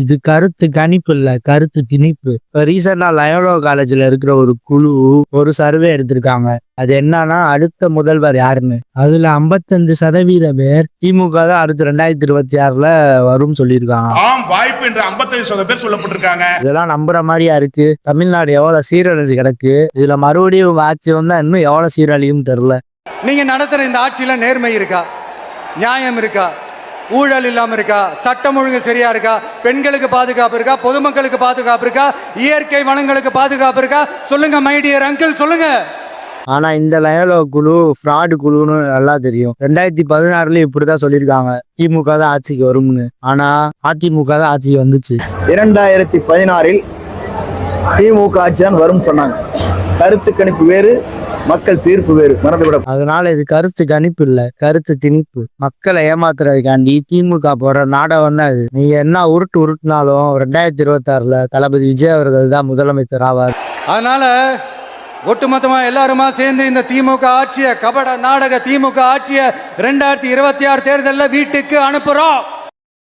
இது கருத்து கணிப்பு இல்ல, கருத்து திணிப்பு. இப்ப ரீசெண்டா லயோலா காலேஜ்ல இருக்கிற ஒரு குழு ஒரு சர்வே எடுத்திருக்காங்க. அது என்னன்னா, அடுத்த முதல்வர் யாருன்னு. அதுல 55% பேர் திமுக தான் அடுத்து 2026ல வரும்னு சொல்லியிருக்காங்க. ஆம், வாய்ப்பு என்று 55% பேர் சொல்லப்பட்டிருக்காங்க. இதெல்லாம் நம்புற மாதிரியா இருக்கு? தமிழ்நாடு எவ்வளவு சீரழிஞ்சு கிடக்கு. இதுல மறுபடியும் உங்க ஆட்சி வந்தா இன்னும் எவ்வளவு சீரழியும் தெரியல. நீங்க நடத்துற இந்த ஆட்சியில நேர்மை இருக்கா? நியாயம் இருக்கா? ஊழல் இல்லாம இருக்கா? சட்டம் ஒழுங்கு சரியா இருக்கா? பெண்களுக்கு பாதுகாப்பு இருக்கா? பொதுமக்களுக்கு பாதுகாப்பு இருக்கா? இயற்கை வளங்களுக்கு பாதுகாப்பு இருக்கா? சொல்லுங்க மை டியர் அங்கிள், சொல்லுங்க. ஆனா இந்த லயோலா குழு ஃப்ராடு குழுன்னு நல்லா தெரியும். 2016 இப்படிதான் சொல்லியிருக்காங்க, திமுக தான் ஆட்சிக்கு வரும்னு. ஆனா அதிமுக தான் ஆட்சிக்கு வந்துச்சு. 2016 திமுக ஆட்சி தான் வரும் சொன்னாங்க. கருத்து கணிப்பு வேறு, மக்கள் தீர்ப்பு வேறு, மறந்துவிட. அதனால இது கருத்து கணிப்பு இல்ல, கருத்து திணிப்பு. மக்களை ஏமாத்துறதுக்காண்டி திமுக போற நாடகம் தான் இது. நீங்க என்ன உருட்டுனாலும் 2026ல தளபதி விஜய் அவர்கள் தான் முதலமைச்சர் ஆவார். அதனால ஒட்டுமொத்தமா எல்லாருமா சேர்ந்து இந்த திமுக ஆட்சியை, கபட நாடக திமுக ஆட்சியை 2026 தேர்தலில் வீட்டுக்கு அனுப்புறோம்.